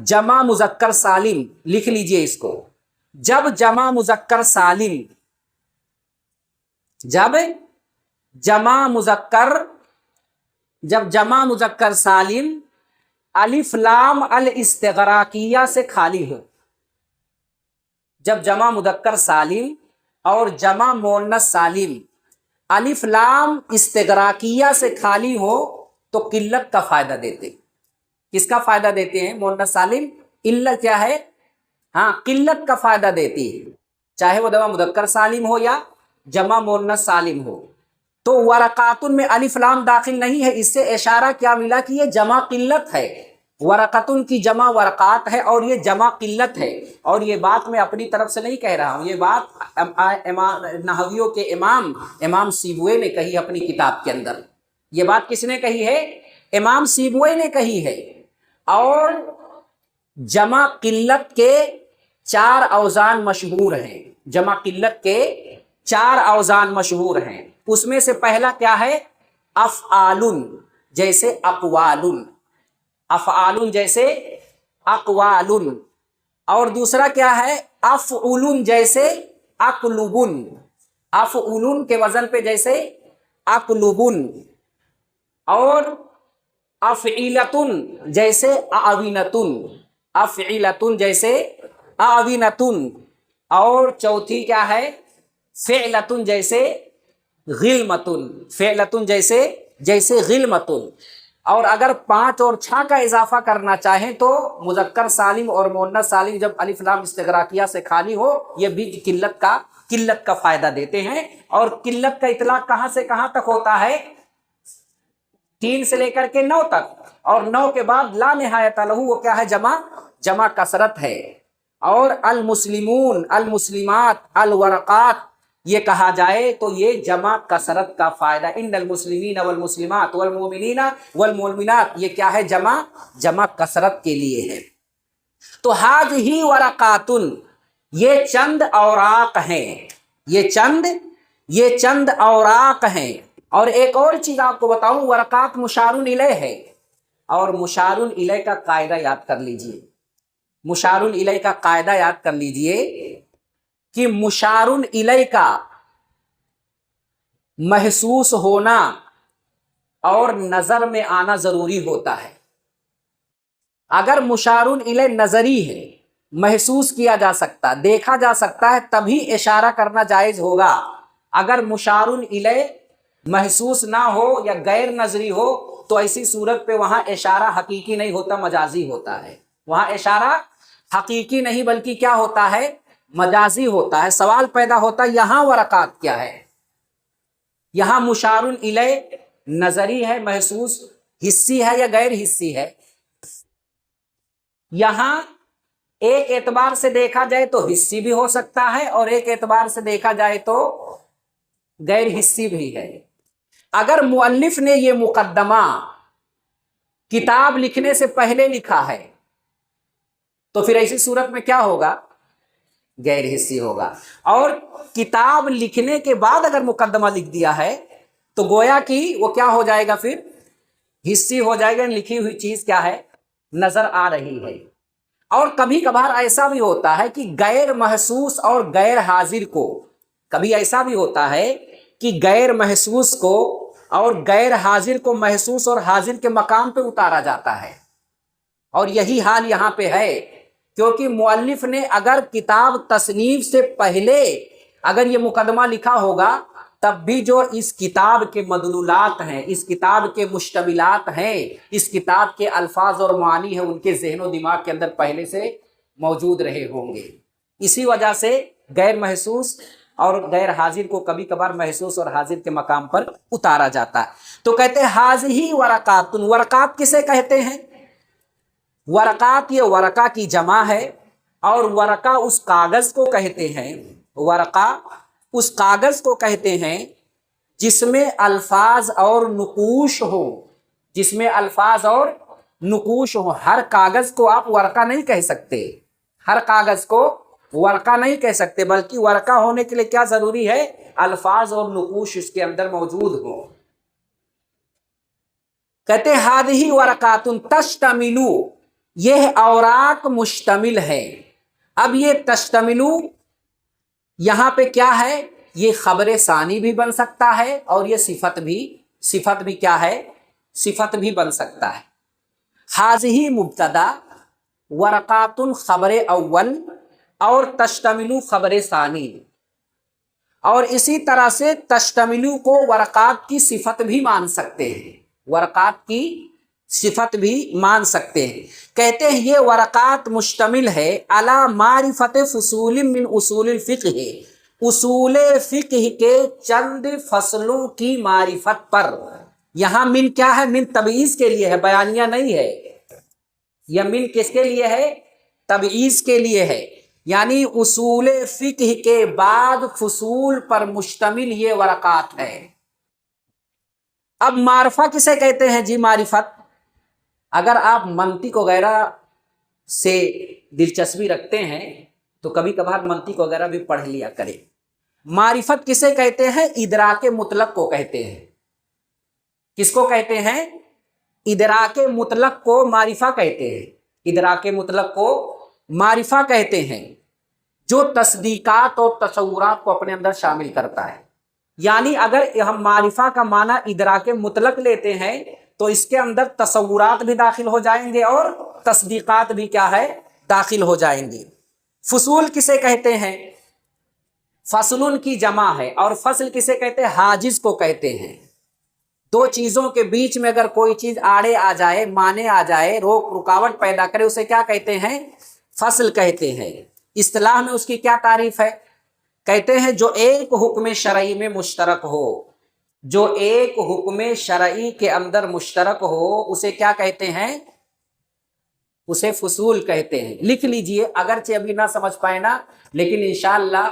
جمع مذکر سالم، لکھ لیجئے اس کو، جب جمع مذکر سالم الف لام الاستغراقیہ سے خالی ہو، جب جمع مذکر سالم اور جمع مؤنث سالم الف لام استغراقیہ سے خالی ہو تو قلت کا فائدہ دیتے۔ کس کا فائدہ دیتے ہیں؟ مؤنث سالم علت کیا ہے؟ قلت کا فائدہ دیتی ہے، چاہے وہ جمع مذکر سالم ہو یا جمع مؤنث سالم ہو۔ تو ورقاتن میں الف لام داخل نہیں ہے، اس سے اشارہ کیا ملا کہ یہ جمع قلت ہے، ورقتن کی جمع ورقات ہے اور یہ جمع قلت ہے۔ اور یہ بات میں اپنی طرف سے نہیں کہہ رہا ہوں، یہ بات نحویوں کے امام سیبوئے نے کہی اپنی کتاب کے اندر۔ یہ بات کس نے کہی ہے؟ امام سیبوئے نے کہی ہے۔ اور جمع قلت کے 4 اوزان مشہور ہیں، جمع قلت کے 4 اوزان مشہور ہیں۔ اس میں سے پہلا کیا ہے؟ افعالن جیسے اقوالن، افعالن جیسے اقوالن۔ اور دوسرا کیا ہے؟ افعلن جیسے اقلبن، افعلن کے وزن پہ جیسے اقلبن۔ اور افعلتن جیسے اعونتن، افعلتن جیسے اعونتن۔ اور چوتھی کیا ہے؟ فعلتن جیسے غلمتن، فعلتن جیسے غلمتن۔ اور اگر 5 اور 6 کا اضافہ کرنا چاہیں تو مذکر سالم اور مؤنث سالم جب الف لام استغراقیہ سے خالی ہو، یہ بھی قلت کا فائدہ دیتے ہیں۔ اور قلت کا اطلاق کہاں سے کہاں تک ہوتا ہے؟ 3 سے لے کر کے 9 تک، اور 9 کے بعد لا نہایت لہ، وہ کیا ہے؟ جمع کثرت ہے۔ اور المسلمون، المسلمات، الورقات یہ کہا جائے تو یہ جمع کثرت کا فائدہ، ان المسلمین والمسلمات والمؤمنین والمؤمنات، یہ کیا ہے؟ جمع کثرت کے لیے ہے۔ تو ہذہ ورقاتن، یہ چند اوراق ہیں، یہ چند اوراق ہیں۔ اور ایک اور چیز آپ کو بتاؤں، ورقات مشار الیہ ہے، اور مشار الیہ کا قاعدہ یاد کر لیجئے، مشار الیہ کا قاعدہ یاد کر لیجئے کہ مشار الیہ کا محسوس ہونا اور نظر میں آنا ضروری ہوتا ہے۔ اگر مشار الیہ نظری ہے، محسوس کیا جا سکتا، دیکھا جا سکتا ہے، تبھی اشارہ کرنا جائز ہوگا۔ اگر مشار الیہ محسوس نہ ہو یا غیر نظری ہو تو ایسی صورت پہ وہاں اشارہ حقیقی نہیں ہوتا، مجازی ہوتا ہے۔ وہاں اشارہ حقیقی نہیں بلکہ کیا ہوتا ہے؟ مجازی ہوتا ہے۔ سوال پیدا ہوتا ہے یہاں ورقات کیا ہے؟ یہاں مشار الیہ نظری ہے، محسوس، حسی ہے یا غیر حسی ہے؟ یہاں ایک اعتبار سے دیکھا جائے تو حسی بھی ہو سکتا ہے، اور ایک اعتبار سے دیکھا جائے تو غیر حسی بھی ہے۔ اگر مؤلف نے یہ مقدمہ کتاب لکھنے سے پہلے لکھا ہے تو پھر ایسی صورت میں کیا ہوگا؟ غیر حسی ہوگا۔ اور کتاب لکھنے کے بعد اگر مقدمہ لکھ دیا ہے تو گویا کہ وہ کیا ہو جائے گا؟ پھر حسی ہو جائے گا، لکھی ہوئی چیز کیا ہے؟ نظر آ رہی ہے۔ اور کبھی کبھار ایسا بھی ہوتا ہے کہ غیر محسوس اور غیر حاضر کو، کبھی ایسا بھی ہوتا ہے کہ غیر محسوس کو اور غیر حاضر کو محسوس اور حاضر کے مقام پہ اتارا جاتا ہے۔ اور یہی حال یہاں پہ ہے، کیونکہ مؤلف نے اگر کتاب تصنیف سے پہلے اگر یہ مقدمہ لکھا ہوگا تب بھی جو اس کتاب کے مدلولات ہیں، اس کتاب کے مشتملات ہیں، اس کتاب کے الفاظ اور معانی ہیں، ان کے ذہن و دماغ کے اندر پہلے سے موجود رہے ہوں گے۔ اسی وجہ سے غیر محسوس اور غیر حاضر کو کبھی کبھار محسوس اور حاضر کے مقام پر اتارا جاتا ہے۔ تو کہتے ہیں ہذہ ورقات، ورقات کسے کہتے ہیں؟ ورقات یہ ورقہ کی جمع ہے، اور ورقہ اس کاغذ کو کہتے ہیں، ورقہ اس کاغذ کو کہتے ہیں جس میں الفاظ اور نقوش ہو، جس میں الفاظ اور نقوش ہو۔ ہر کاغذ کو آپ ورقہ نہیں کہہ سکتے، ہر کاغذ کو ورقہ نہیں کہہ سکتے، بلکہ ورقہ ہونے کے لیے کیا ضروری ہے؟ الفاظ اور نقوش اس کے اندر موجود ہو۔ کہتے ہیں ہذہ ورقات تشتمل، یہ اوراق مشتمل ہے۔ اب یہ تشتمل یہاں پہ کیا ہے؟ یہ خبر ثانی بھی بن سکتا ہے، اور یہ صفت بھی کیا ہے؟ صفت بھی بن سکتا ہے۔ ہذہ مبتدا، ورقات خبر اول، اور تشتمل خبر ثانی۔ اور اسی طرح سے تشتمل کو ورقات کی صفت بھی مان سکتے ہیں، ورقات کی صفت بھی مان سکتے ہیں۔ کہتے ہیں یہ ورقات مشتمل ہے علی معرفت فصول من اصول الفقہ، اصول فقہ کے چند فصلوں کی معرفت پر. یہاں من کیا ہے؟ من تبعیض کے لیے ہے، بیانیہ نہیں ہے. یہ من کس کے لیے ہے؟ تبعیض کے لیے ہے. یعنی اصول فقہ کے بعد فصول پر مشتمل یہ ورقات ہے. اب معرفہ کسے کہتے ہیں جی؟ معرفت، اگر آپ منطق وغیرہ سے دلچسپی رکھتے ہیں تو کبھی کبھار منطق وغیرہ بھی پڑھ لیا کریں. معرفت کسے کہتے ہیں؟ ادراک مطلق کو کہتے ہیں. کس کو کہتے ہیں؟ ادراک مطلق کو معرفہ کہتے ہیں. ادراک مطلق کو معرفہ کہتے ہیں، جو تصدیقات اور تصورات کو اپنے اندر شامل کرتا ہے. یعنی اگر ہم معرفہ کا معنی ادراک مطلق لیتے ہیں تو اس کے اندر تصورات بھی داخل ہو جائیں گے اور تصدیقات بھی کیا ہے؟ داخل ہو جائیں گے. فصول کسے کہتے ہیں؟ فصل کی جمع ہے. اور فصل کسے کہتے ہیں؟ حاجز کو کہتے ہیں. دو چیزوں کے بیچ میں اگر کوئی چیز آڑے آ جائے، مانے آ جائے، رکاوٹ پیدا کرے، اسے کیا کہتے ہیں؟ فصل کہتے ہیں. اصطلاح میں اس کی کیا تعریف ہے؟ کہتے ہیں جو ایک حکم شرعی میں مشترک ہو، جو ایک حکم شرعی کے اندر مشترک ہو، اسے کیا کہتے ہیں؟ اسے فصول کہتے ہیں. لکھ لیجئے، اگرچہ ابھی نہ سمجھ پائے نا، لیکن انشاءاللہ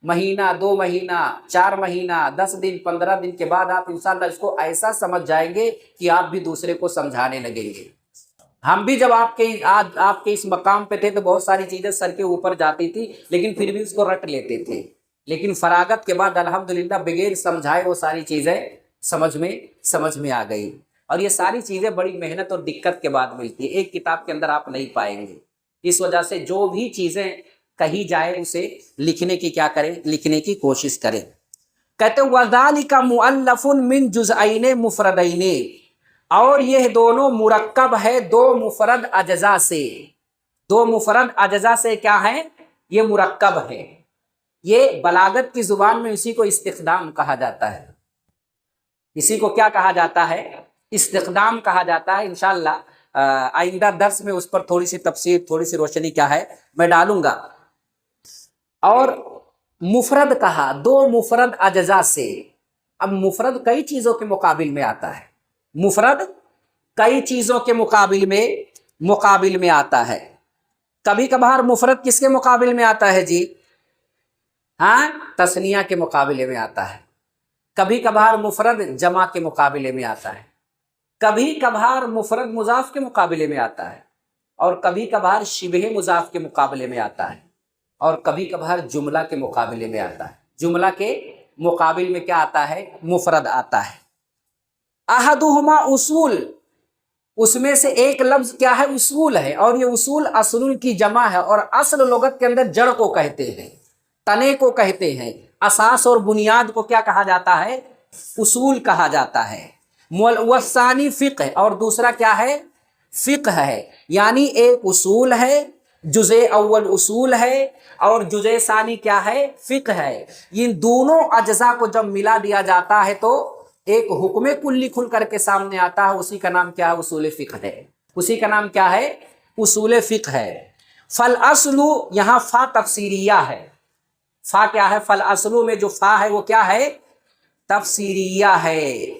مہینہ، 2 مہینہ، 4 مہینہ، 10 دن، 15 دن کے بعد آپ انشاءاللہ اس کو ایسا سمجھ جائیں گے کہ آپ بھی دوسرے کو سمجھانے لگیں گے. ہم بھی جب آپ کے اس مقام پہ تھے تو بہت ساری چیزیں سر کے اوپر جاتی تھی، لیکن پھر بھی اس کو رٹ لیتے تھے. لیکن فراغت کے بعد الحمدللہ بغیر سمجھائے وہ ساری چیزیں سمجھ میں آ گئی. اور یہ ساری چیزیں بڑی محنت اور دقت کے بعد ملتی ہے، ایک کتاب کے اندر آپ نہیں پائیں گے. اس وجہ سے جو بھی چیزیں کہی جائے اسے لکھنے کی کیا کریں؟ لکھنے کی کوشش کریں. کہتے ہیں وَذَلِكَ مُؤَلَّفٌ مِّن جُزْءَيْنِ مُفْرَدَيْنِ، اور یہ دونوں مرکب ہے 2 مفرد اجزاء سے. 2 مفرد اجزاء سے کیا ہے؟ یہ مرکب ہے. یہ بلاغت کی زبان میں اسی کو استخدام کہا جاتا ہے. اسی کو کیا کہا جاتا ہے؟ استخدام کہا جاتا ہے. انشاءاللہ آئندہ درس میں اس پر تھوڑی سی تفسیر، تھوڑی سی روشنی کیا ہے میں ڈالوں گا. اور مفرد کہا 2 مفرد اجزاء سے. اب مفرد کئی چیزوں کے مقابل میں آتا ہے. مفرد کئی چیزوں کے مقابل میں آتا ہے. کبھی کبھار مفرد کس کے مقابل میں آتا ہے جی؟ ہاں، تثنیہ کے مقابلے میں آتا ہے. کبھی کبھار مفرد جمع کے مقابلے میں آتا ہے. کبھی کبھار مفرد مضاف کے مقابلے میں آتا ہے. اور کبھی کبھار شبہ مضاف کے مقابلے میں آتا ہے. اور کبھی کبھار جملہ کے مقابلے میں آتا ہے. جملہ کے مقابل میں کیا آتا ہے؟ مفرد آتا ہے. احدہما اصول، اس میں سے ایک لفظ کیا ہے؟ اصول ہے. اور یہ اصول اصل کی جمع ہے. اور اصل لغت کے اندر جڑ کو کہتے ہیں، تنے کو کہتے ہیں. اساس اور بنیاد کو کیا کہا جاتا ہے؟ اصول کہا جاتا ہے. والثانی فقہ، اور دوسرا کیا ہے؟ فقہ ہے. یعنی ایک اصول ہے، جزء اول اصول ہے، اور جزء ثانی کیا ہے؟ فقہ ہے. ان دونوں اجزاء کو جب ملا دیا جاتا ہے تو ایک حکم کلی کھل کر کے سامنے آتا ہے. اسی کا نام کیا ہے؟ اصول فقہ ہے. اسی کا نام کیا ہے؟ اصول فقہ ہے. فالاصل، یہاں فا تفسیریہ ہے. فا کیا ہے؟ فالاصل میں جو فا ہے وہ کیا ہے؟ تفسیریہ ہے.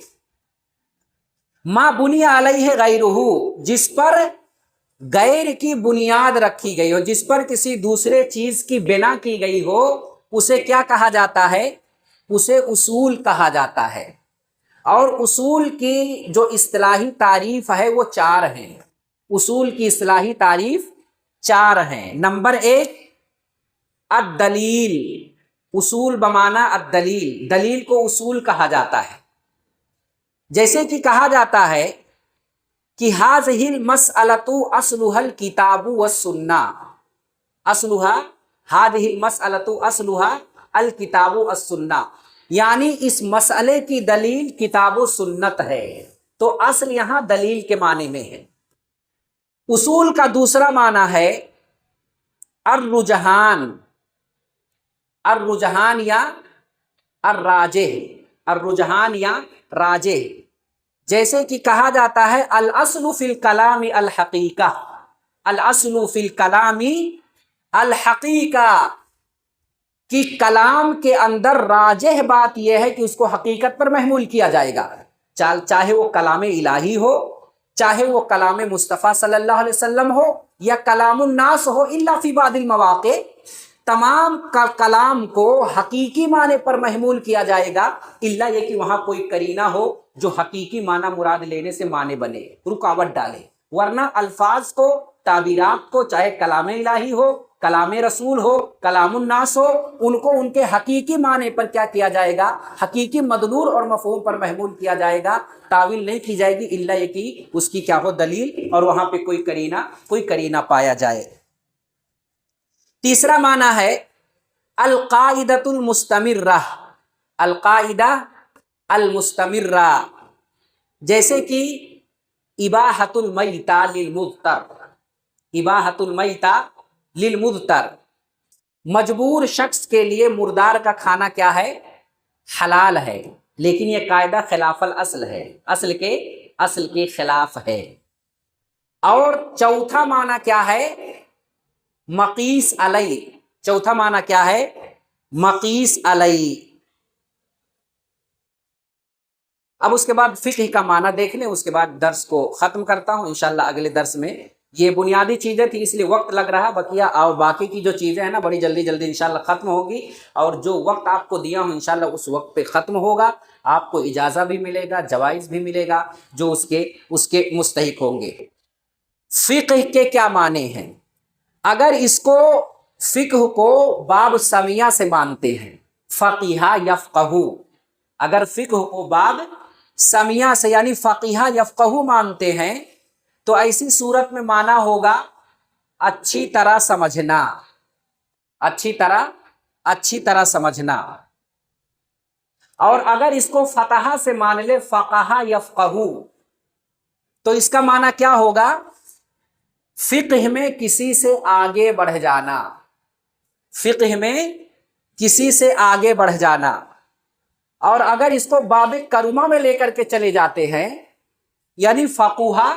ما بنی علیہ غیرہ، جس پر غیر کی بنیاد رکھی گئی ہو، جس پر کسی دوسرے چیز کی بنا کی گئی ہو، اسے کیا کہا جاتا ہے؟ اسے اصول کہا جاتا ہے. اور اصول کی جو اصطلاحی تعریف ہے وہ 4 ہیں. اصول کی اصطلاحی تعریف 4 ہیں. نمبر 1 الدلیل. اصول بمعنی الدلیل، دلیل کو اصول کہا جاتا ہے. جیسے کہ کہا جاتا ہے کہ هذه المسألة اصلها الكتاب والسنہ. هذه المسألة اصلها الكتاب والسنہ، یعنی اس مسئلے کی دلیل کتاب و سنت ہے. تو اصل یہاں دلیل کے معنی میں ہے. اصول کا دوسرا معنی ہے الرجحان. الرجحان یا الراجح. الرجحان یا راجح. جیسے کہ کہا جاتا ہے الاصل فی الکلام الحقیقہ. الاصل فی الکلام الحقیقہ، کہ کلام کے اندر راجح بات یہ ہے کہ اس کو حقیقت پر محمول کیا جائے گا، چاہے وہ کلام الہی ہو، چاہے وہ کلام مصطفیٰ صلی اللہ علیہ وسلم ہو، یا کلام الناس ہو، الا فی بعض المواقع، تمام کلام کو حقیقی معنی پر محمول کیا جائے گا، الا یہ کہ وہاں کوئی قرینہ ہو جو حقیقی معنی مراد لینے سے معنی بنے، رکاوٹ ڈالے، ورنہ الفاظ کو، تعبیرات کو، چاہے کلام الہی ہو، کلام رسول ہو، کلام الناس ہو، ان کو ان کے حقیقی معنی پر کیا کیا جائے گا، حقیقی مدلول اور مفہوم پر محمول کیا جائے گا، تعویل نہیں کی جائے گی الا یہ کہ اس کی کیا ہو دلیل اور وہاں پہ کوئی قرینہ پایا جائے۔ تیسرا معنی ہے القاعدۃ المستمرہ، القاعدہ المستمرہ، جیسے کہ اباحۃ المیتہ للمضطر، اباحۃ المیتہ للمضطر، مجبور شخص کے لیے مردار کا کھانا کیا ہے، حلال ہے، لیکن یہ قاعدہ خلاف الاصل ہے، اصل کے خلاف ہے۔ اور چوتھا معنی کیا ہے، مقیس علیہ، چوتھا معنی کیا ہے، مقیس علیہ۔ اب اس کے بعد فقہ کا معنی دیکھ لیں، اس کے بعد درس کو ختم کرتا ہوں انشاءاللہ اگلے درس میں۔ یہ بنیادی چیزیں تھی اس لیے وقت لگ رہا بقیہ، اور باقی کی جو چیزیں ہیں نا بڑی جلدی انشاءاللہ ختم ہوگی، اور جو وقت آپ کو دیا ہوں انشاءاللہ اس وقت پہ ختم ہوگا، آپ کو اجازہ بھی ملے گا، جوائز بھی ملے گا جو اس کے مستحق ہوں گے۔ فقہ کے کیا معنی ہیں؟ اگر اس کو فقہ کو باب سمیہ سے مانتے ہیں، فقیہ یفقہ، اگر فقہ کو باب سمیہ سے یعنی فقیہ یفقہ مانتے ہیں تو ایسی صورت میں معنی ہوگا اچھی طرح سمجھنا، اچھی طرح سمجھنا۔ اور اگر اس کو فتحہ سے مان لے، فقہ یفقہ، تو اس کا معنی کیا ہوگا، فقہ میں کسی سے آگے بڑھ جانا، فقہ میں کسی سے آگے بڑھ جانا۔ اور اگر اس کو باب کرما میں لے کر کے چلے جاتے ہیں یعنی فقہ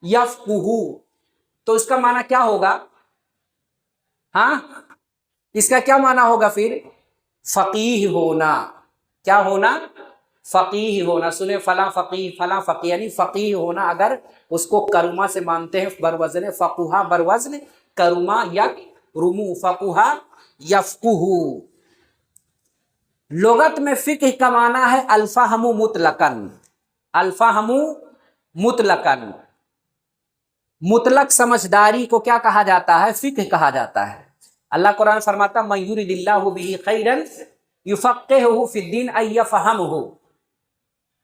یفقہ، تو اس کا معنی کیا ہوگا، ہاں اس کا کیا معنی ہوگا پھر، فقیہ ہونا، کیا ہونا، فقیہ ہونا۔ سنیں فلاں فقیہ یعنی فقیہ ہونا، اگر اس کو کرما سے مانتے ہیں بروزن فقہ، بروزن کرما یکرمو، فقہ یفقہ۔ لغت میں فقہ کا معنی ہے الفہم مطلقاً، الفہم مطلقاً، مطلق سمجھداری کو کیا کہا جاتا ہے، فقہ کہا جاتا ہے۔ اللہ قرآن فرماتا من یرد اللہ بہ خیرا یفقہہ فی الدین ای یفہمہ۔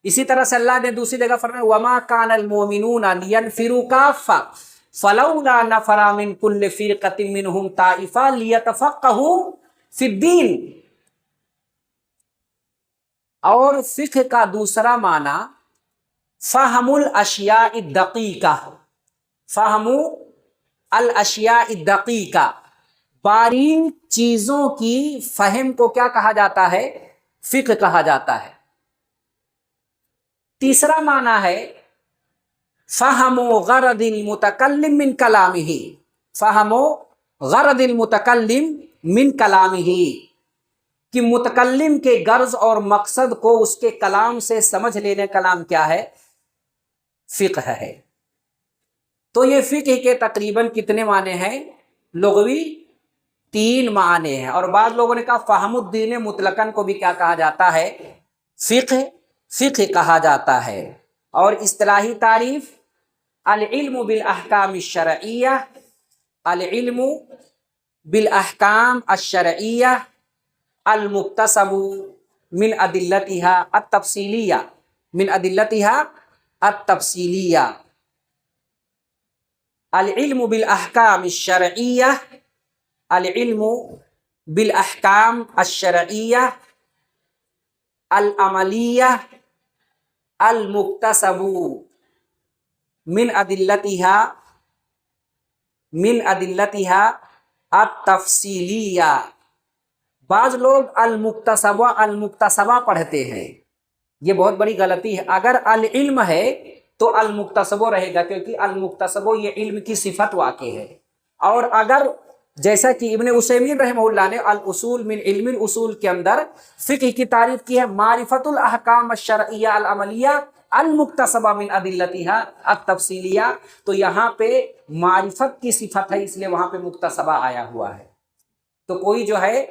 اسی طرح سے اللہ نے دوسری جگہ فرمایا وما کان المؤمنون لینفروا کافہ فلولا نفر من کل فرقۃ منہم طائفہ لیتفقہوا فی الدین۔ اور فقہ کا دوسرا معنی فہم الاشیاء الدقیقہ، فہم الاشیاء الدقیقہ، باریک چیزوں کی فہم کو کیا کہا جاتا ہے، فقہ کہا جاتا ہے۔ تیسرا معنی ہے فہم غرض المتکلم من کلامہ، فہم غرض المتکلم من کلامہ، کہ متکلم کے غرض اور مقصد کو اس کے کلام سے سمجھ لینے کا نام کیا ہے، فقہ ہے۔ تو یہ فقہ کے تقریباً کتنے معنی ہیں، لغوی 3 معنی ہیں۔ اور بعض لوگوں نے کہا فہم الدین مطلقاً کو بھی کیا کہا جاتا ہے، فقہ کہا جاتا ہے۔ اور اصطلاحی تعریف العلم بالاحکام الشرعیہ، العلم بالاحکام الشرعیہ المکتسب من ادلتها التفصیلیہ، من ادلتها التفصیلیہ، العلم بالاحکام الشرعیہ، العلم بالاحکام الشرعیہ العملیہ المکتسب من ادلتها التفصیلیہ۔ بعض لوگ المکتسبہ پڑھتے ہیں، یہ بہت بڑی غلطی ہے۔ اگر العلم ہے تو المکتسبہ رہے گا، کیونکہ المکتسبہ یہ علم کی صفت واقع ہے۔ اور اگر جیسا کہ ابن عثیمین رحمہ اللہ نے الاصول من علم الاصول کے اندر فقہ کی تعریف کی ہے معرفت الاحکام الشرعیہ العملیہ المکتسبہ من ادلتها التفصیلیہ، تو یہاں پہ معرفت کی صفت ہے اس لیے وہاں پہ مکتسبہ آیا ہوا ہے، تو کوئی جو ہے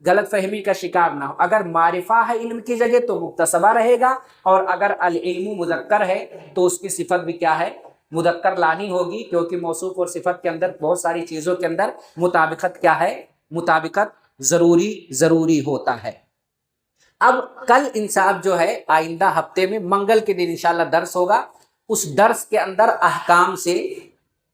غلط فہمی کا شکار نہ ہو، اگر معرفہ ہے علم کی جگہ تو مکتسبہ رہے گا، اور اگر العلم مذکر ہے تو اس کی صفت بھی کیا ہے، مذکر لانی ہوگی، کیونکہ موصوف اور صفت کے اندر بہت ساری چیزوں کے اندر مطابقت کیا ہے، مطابقت ضروری ہوتا ہے۔ اب کل انصاف جو ہے آئندہ ہفتے میں منگل کے دن انشاءاللہ درس ہوگا، اس درس کے اندر احکام سے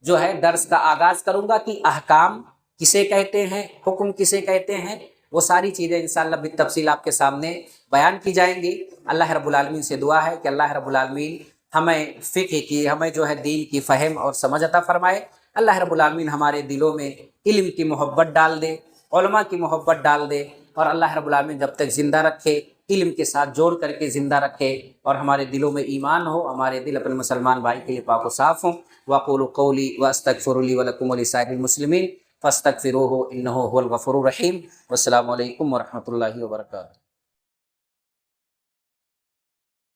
جو ہے درس کا آغاز کروں گا کہ احکام کسے کہتے ہیں، حکم کسے کہتے ہیں، وہ ساری چیزیں انشاءاللہ بالتفصیل آپ کے سامنے بیان کی جائیں گی۔ اللہ رب العالمین سے دعا ہے کہ اللہ رب العالمین ہمیں فقہ کی، ہمیں جو ہے دین کی فہم اور سمجھ عطا فرمائے۔ اللہ رب العالمین ہمارے دلوں میں علم کی محبت ڈال دے، علماء کی محبت ڈال دے، اور اللہ رب العالمین جب تک زندہ رکھے علم کے ساتھ جوڑ کر کے زندہ رکھے، اور ہمارے دلوں میں ایمان ہو، ہمارے دل اپنے مسلمان بھائی کے لیے پاک و صاف ہوں۔ وَأَقُولُ قَوْلِي وَأَسْتَغْفِرُ لِي وَلَكُمْ وَلِسَائِرِ الْمُسْلِمِينَ فَاسْتَغْفِرُوهُ إِنَّهُ هُوَ الْغَفُورُ الرَّحِيمُ۔ والسلام علیکم ورحمۃ اللہ وبرکاتہ۔